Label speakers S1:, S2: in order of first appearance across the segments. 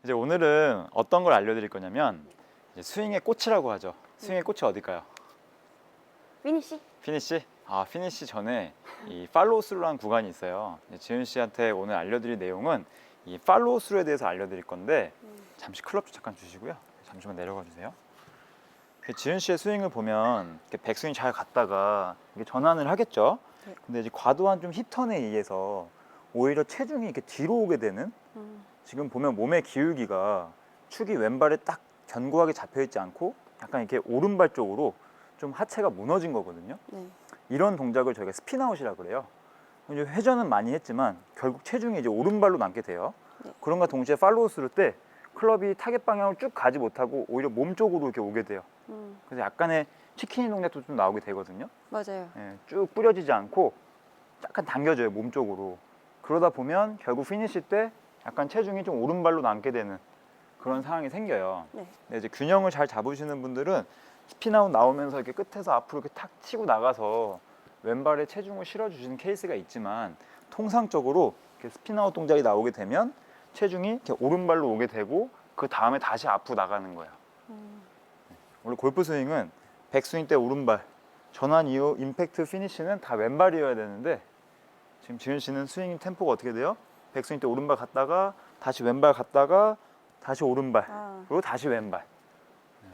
S1: 이제 오늘은 어떤 걸 알려드릴 거냐면 이제 스윙의 꽃이라고 하죠. 스윙의 꽃이 어딜까요?
S2: 피니시?
S1: 피니시? 아, 피니시 전에 이 팔로우 스루라는 구간이 있어요. 지은 씨한테 오늘 알려드릴 내용은 이 팔로우 스루에 대해서 알려드릴 건데 잠시 클럽 잠깐 주시고요. 잠시만 내려가 주세요. 지은 씨의 스윙을 보면 이렇게 백스윙 잘 갔다가 이게 전환을 하겠죠.
S2: 네.
S1: 근데 이제 과도한 좀 힙턴에 의해서 오히려 체중이 이렇게 뒤로 오게 되는, 지금 보면 몸의 기울기가 축이 왼발에 딱 견고하게 잡혀 있지 않고 약간 이렇게 오른발 쪽으로 좀 하체가 무너진 거거든요.
S2: 네.
S1: 이런 동작을 저희가 스핀아웃이라고 그래요. 이제 회전은 많이 했지만 결국 체중이 이제 오른발로 남게 돼요.
S2: 네.
S1: 그런가 동시에 팔로우 스루 때 클럽이 타겟 방향을 쭉 가지 못하고 오히려 몸 쪽으로 이렇게 오게 돼요. 그래서 약간의 치킨이 동작도 좀 나오게 되거든요.
S2: 맞아요.
S1: 예, 쭉 뿌려지지 않고 약간 당겨져요, 몸 쪽으로. 그러다 보면 결국 피니시 때 약간 체중이 좀 오른발로 남게 되는 그런 상황이 생겨요.
S2: 네.
S1: 근데 이제 균형을 잘 잡으시는 분들은 스핀아웃 나오면서 이렇게 끝에서 앞으로 이렇게 탁 치고 나가서 왼발에 체중을 실어주시는 케이스가 있지만, 통상적으로 이렇게 스핀아웃 동작이 나오게 되면 체중이 이렇게 오른발로 오게 되고 그 다음에 다시 앞으로 나가는 거예요. 원래 골프 스윙은 백스윙 때 오른발, 전환 이후 임팩트 피니시는 다 왼발이어야 되는데, 지금 지은 씨는 스윙 템포가 어떻게 돼요? 백스윙 때 오른발 갔다가 다시 왼발 갔다가 다시 오른발, 그리고 다시 왼발.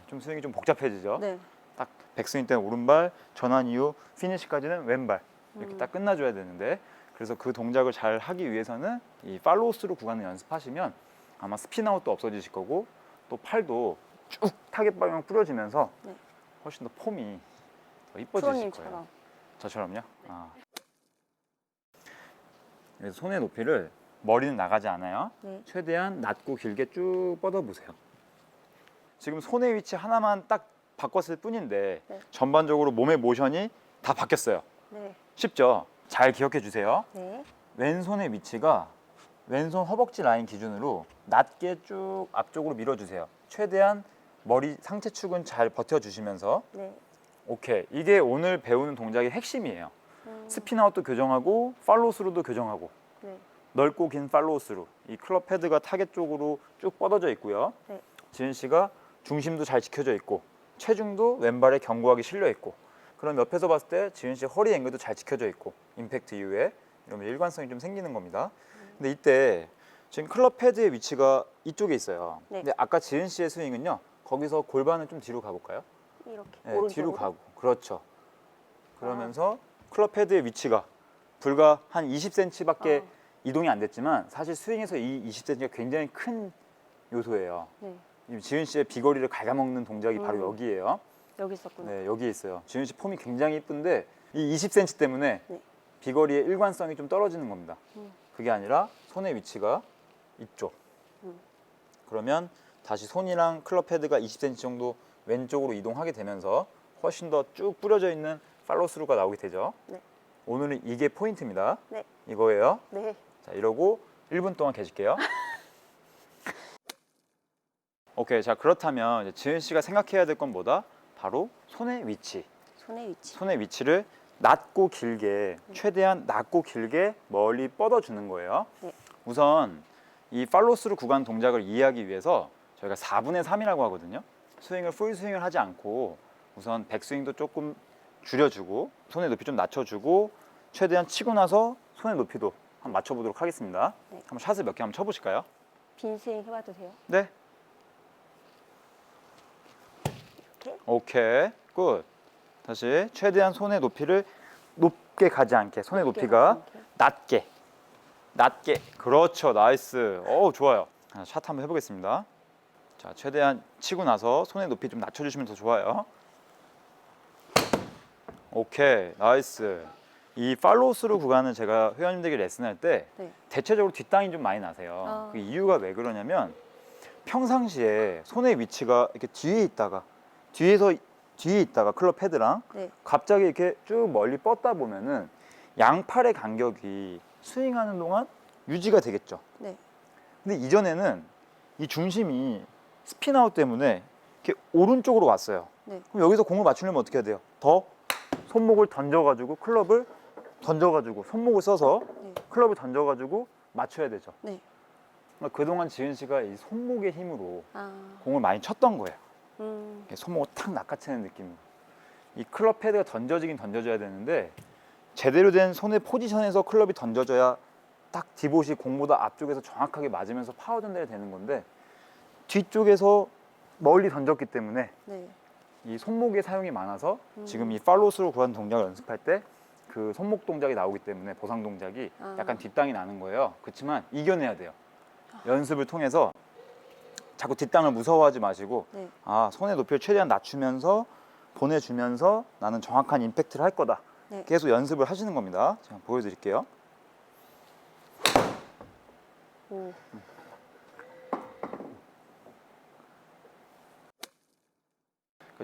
S1: 좀 스윙이 좀 복잡해지죠.
S2: 네.
S1: 딱 백스윙 때는 오른발, 전환 이후 피니시까지는 왼발, 이렇게 딱 끝나줘야 되는데, 그래서 그 동작을 잘 하기 위해서는 이 팔로우 스루 구간을 연습하시면 아마 스핀아웃도 없어지실 거고, 또 팔도 쭉 타겟 방향 뿌려지면서
S2: 네.
S1: 훨씬 더 폼이 더 이뻐지실 거예요.
S2: 프로님처럼.
S1: 저처럼요? 아. 그래서 손의 높이를, 머리는 나가지 않아요.
S2: 네.
S1: 최대한 낮고 길게 쭉 뻗어보세요. 지금 손의 위치 하나만 딱 바꿨을 뿐인데
S2: 네.
S1: 전반적으로 몸의 모션이 다 바뀌었어요.
S2: 네.
S1: 쉽죠? 잘 기억해 주세요.
S2: 네.
S1: 왼손의 위치가 왼손 허벅지 라인 기준으로 낮게 쭉 앞쪽으로 밀어주세요. 최대한 머리 상체축은 잘 버텨주시면서.
S2: 네.
S1: 오케이, 이게 오늘 배우는 동작의 핵심이에요. 스핀아웃도 교정하고 팔로우 스루도 교정하고.
S2: 네.
S1: 넓고 긴 팔로우 스루, 이 클럽 헤드가 타겟 쪽으로 쭉 뻗어져 있고요.
S2: 네.
S1: 지은 씨가 중심도 잘 지켜져 있고 체중도 왼발에 견고하게 실려 있고, 그럼 옆에서 봤을 때 지은 씨 허리 앵글도 잘 지켜져 있고 임팩트 이후에 이러면 일관성이 좀 생기는 겁니다. 근데 이때 지금 클럽 헤드의 위치가 이쪽에 있어요.
S2: 네.
S1: 근데 아까 지은 씨의 스윙은요, 거기서 골반을 좀 뒤로 가볼까요?
S2: 이렇게.
S1: 네,
S2: 오른쪽으로?
S1: 뒤로 가고. 그렇죠. 그러면서 클럽 헤드의 위치가 불과 한 20cm밖에 이동이 안 됐지만, 사실 스윙에서 이 20cm가 굉장히 큰 요소예요.
S2: 네.
S1: 이 지은 씨의 비거리를 갉아먹는 동작이 바로 여기예요.
S2: 여기 있었구나.
S1: 네, 여기 있어요. 지은 씨 폼이 굉장히 이쁜데 이 20cm 때문에
S2: 네.
S1: 비거리의 일관성이 좀 떨어지는 겁니다. 그게 아니라 손의 위치가 이쪽. 그러면 다시 손이랑 클럽 헤드가 20cm 정도 왼쪽으로 이동하게 되면서 훨씬 더 쭉 뿌려져 있는 팔로우 스루가 나오게 되죠.
S2: 네.
S1: 오늘은 이게 포인트입니다.
S2: 네.
S1: 이거예요.
S2: 네.
S1: 자, 이러고 1분 동안 계실게요. 오케이, 자, 그렇다면 이제 지은 씨가 생각해야 될 건 뭐다? 바로 손의 위치.
S2: 손의 위치.
S1: 손의 위치를 낮고 길게, 최대한 낮고 길게 멀리 뻗어주는 거예요.
S2: 네.
S1: 우선 이 팔로우 스루 구간 동작을 이해하기 위해서 저희가 4분의 3이라고 하거든요. 스윙을 풀 스윙을 하지 않고 우선 백스윙도 조금 줄여주고 손의 높이 좀 낮춰주고 최대한 치고 나서 손의 높이도 한번 맞춰보도록 하겠습니다.
S2: 네.
S1: 한번 샷을 몇 개 한번 쳐보실까요?
S2: 빈 스윙 해봐도 돼요?
S1: 네.
S2: 이렇게.
S1: 오케이, 굿. 다시 최대한 손의 높이를 높게 가지 않게, 손의
S2: 높게
S1: 높이가
S2: 가지 않게.
S1: 낮게, 낮게. 그렇죠, 나이스. 좋아요. 샷 한번 해보겠습니다. 자, 최대한 치고 나서 손의 높이 좀 낮춰주시면 더 좋아요. 오케이, 나이스. 이 팔로우 스루 구간은 제가 회원님들에게 레슨할 때
S2: 네.
S1: 대체적으로 뒷땅이 좀 많이 나세요. 그 이유가 왜 그러냐면, 평상시에 손의 위치가 이렇게 뒤에 있다가 클럽 헤드랑
S2: 네.
S1: 갑자기 이렇게 쭉 멀리 뻗다 보면은 양팔의 간격이 스윙하는 동안 유지가 되겠죠.
S2: 네.
S1: 근데 이전에는 이 중심이 스핀아웃 때문에 이렇게 오른쪽으로 왔어요.
S2: 네.
S1: 그럼 여기서 공을 맞추려면 어떻게 해야 돼요? 더 손목을 던져가지고 클럽을 던져가지고 손목을 써서
S2: 네.
S1: 클럽을 던져가지고 맞춰야 되죠.
S2: 네.
S1: 그동안 지은 씨가 이 손목의 힘으로
S2: 아,
S1: 공을 많이 쳤던 거예요.
S2: 음,
S1: 손목을 탁 낚아채는 느낌으로. 이 클럽 헤드가 던져지긴 던져져야 되는데 제대로 된 손의 포지션에서 클럽이 던져져야 딱 디봇이 공보다 앞쪽에서 정확하게 맞으면서 파워 전달이 되는 건데 뒤쪽에서 멀리 던졌기 때문에
S2: 네.
S1: 이 손목의 사용이 많아서 지금 이 팔로스로 구한 동작을 연습할 때 그 손목 동작이 나오기 때문에 보상 동작이
S2: 아.
S1: 약간 뒷땅이 나는 거예요. 그렇지만 이겨내야 돼요. 연습을 통해서 자꾸 뒷땅을 무서워하지 마시고
S2: 네.
S1: 아, 손의 높이를 최대한 낮추면서 보내주면서 나는 정확한 임팩트를 할 거다.
S2: 네.
S1: 계속 연습을 하시는 겁니다. 제가 보여드릴게요.
S2: 오.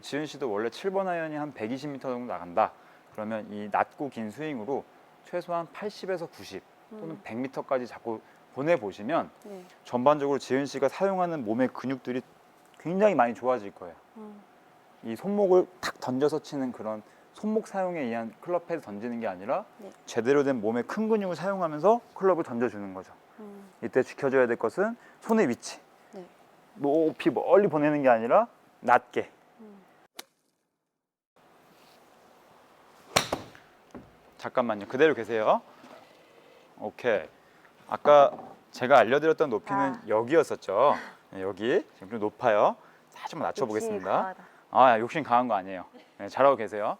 S1: 지은 씨도 원래 7번 아이언이 한 120m 정도 나간다. 그러면 이 낮고 긴 스윙으로 최소한 80에서 90 또는 100m까지 자꾸 보내보시면
S2: 네.
S1: 전반적으로 지은 씨가 사용하는 몸의 근육들이 굉장히 많이 좋아질 거예요. 이 손목을 탁 던져서 치는 그런 손목 사용에 의한 클럽 헤드 던지는 게 아니라
S2: 네.
S1: 제대로 된 몸의 큰 근육을 사용하면서 클럽을 던져주는 거죠. 이때 지켜줘야 될 것은 손의 위치.
S2: 네.
S1: 높이 멀리 보내는 게 아니라 낮게. 잠깐만요. 그대로 계세요. 오케이. 아까 제가 알려드렸던 높이는
S2: 아.
S1: 여기였었죠. 네, 여기. 지금 좀 높아요. 살짝만
S2: 욕심이
S1: 낮춰보겠습니다.
S2: 강하다.
S1: 아, 욕심 강한 거 아니에요. 네, 잘하고 계세요.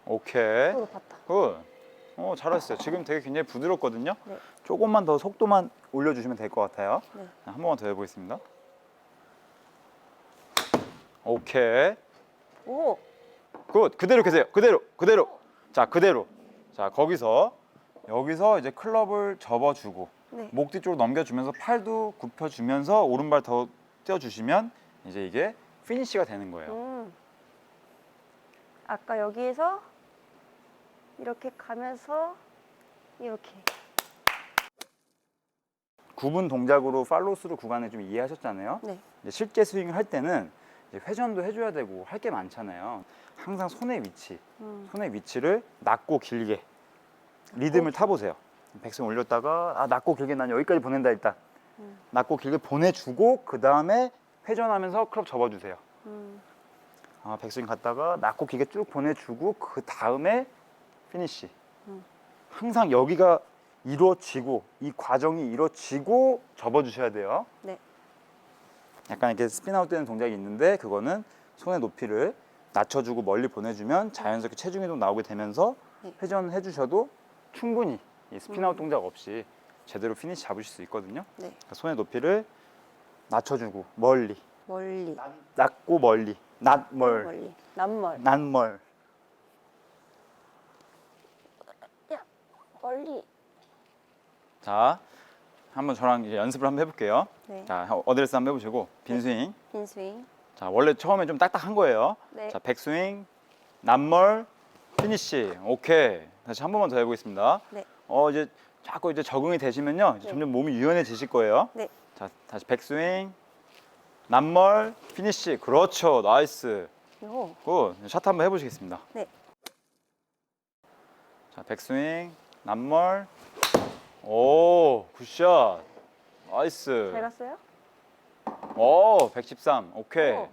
S1: 오케이.
S2: 또 높았다.
S1: 굿. 잘하셨어요. 지금 되게 굉장히 부드럽거든요.
S2: 네.
S1: 조금만 더 속도만 올려주시면 될 것 같아요.
S2: 네.
S1: 한 번만 더 해보겠습니다. 오케이.
S2: 오.
S1: 굿. 그대로 계세요. 그대로. 자, 그대로. 자, 여기서 이제 클럽을 접어주고
S2: 네.
S1: 목 뒤쪽으로 넘겨주면서 팔도 굽혀주면서 오른발 더 띄워주시면 이제 이게 피니쉬가 되는 거예요.
S2: 아까 여기에서 이렇게 가면서 이렇게.
S1: 구분 동작으로 팔로스루 구간을 좀 이해하셨잖아요.
S2: 네.
S1: 이제 실제 스윙을 할 때는 이제 회전도 해줘야 되고 할 게 많잖아요. 항상 손의 위치를 낮고 길게 리듬을 타보세요. 백스윙 올렸다가 낮고 길게 난 여기까지 보낸다 일단. 낮고 길게 보내주고 그 다음에 회전하면서 클럽 접어주세요. 백스윙 갔다가 낮고 길게 쭉 보내주고 그 다음에 피니쉬. 항상 여기가 이루어지고 이 과정이 이루어지고 접어주셔야 돼요.
S2: 네.
S1: 약간 이렇게 스핀아웃 되는 동작이 있는데 그거는 손의 높이를 낮춰주고 멀리 보내주면 자연스럽게 체중 이동 나오게 되면서
S2: 네.
S1: 회전해 주셔도 충분히 이 스핀아웃 동작 없이 제대로 피니쉬 잡으실 수 있거든요.
S2: 네.
S1: 그러니까 손의 높이를 낮춰주고 멀리 낮고 멀리
S2: 멀리. 남멀.
S1: 낮멀
S2: 야, 멀리.
S1: 자, 한번 저랑 이제 연습을 한번 해볼게요.
S2: 네.
S1: 자, 어드레스 한번 해보시고 빈스윙.
S2: 빈 스윙.
S1: 자, 원래 처음에 좀 딱딱한 거예요.
S2: 네.
S1: 자, 백스윙, 낮멀, 피니쉬. 오케이. 다시 한 번만 더 해보겠습니다.
S2: 네.
S1: 이제 자꾸 이제 적응이 되시면요, 이제
S2: 네.
S1: 점점 몸이 유연해지실 거예요.
S2: 네.
S1: 자, 다시 백스윙, 낮멀, 피니쉬. 그렇죠, 나이스.
S2: 요.
S1: 굿. 샷 한번 해보시겠습니다.
S2: 네.
S1: 자, 백스윙, 낮멀. 오, 굿샷. 나이스.
S2: 잘 갔어요?
S1: 오, 113. 오케이.
S2: 오.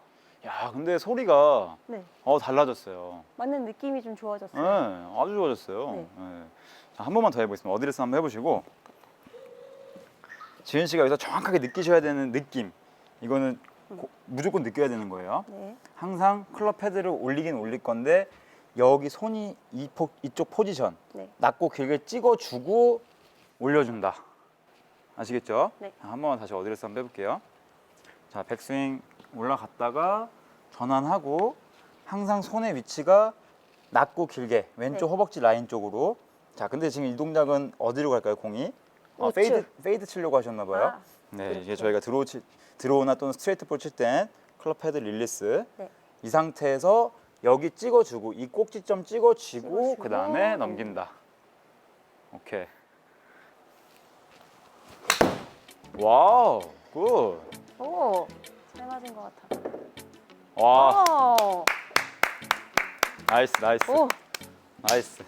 S1: 야, 근데 소리가
S2: 네.
S1: 달라졌어요.
S2: 맞는 느낌이 좀
S1: 네,
S2: 좋아졌어요.
S1: 아주 좋아졌어요.
S2: 네.
S1: 네. 자, 한 번만 더 해보겠습니다. 어드레스 한번 해보시고 지은 씨가 여기서 정확하게 느끼셔야 되는 느낌. 이거는 무조건 느껴야 되는 거예요.
S2: 네.
S1: 항상 클럽 헤드를 올리긴 올릴 건데 여기 손이 이쪽 포지션
S2: 네.
S1: 낮고 길게 찍어주고 올려준다. 아시겠죠?
S2: 네.
S1: 자, 한 번만 다시 어드레스 한번 해볼게요. 자, 백스윙 올라갔다가 전환하고 항상 손의 위치가 낮고 길게 왼쪽
S2: 네.
S1: 허벅지 라인 쪽으로. 자, 근데 지금 이 동작은 어디로 갈까요, 공이?
S2: 우측.
S1: 페이드 치려고 하셨나 봐요.
S2: 아,
S1: 네,
S2: 그렇죠.
S1: 이게 저희가 드로우나 또는 스트레이트 볼 칠 땐 클럽 헤드 릴리스.
S2: 네.
S1: 이 상태에서 여기 찍어주고 이 꼭지점 찍어주고
S2: 찍어주고.
S1: 그 다음에 넘긴다. 오케이. 와우, 굿.
S2: 오, 잘 맞은 것 같아.
S1: 와,
S2: 오,
S1: 나이스.
S2: 오,
S1: 나이스.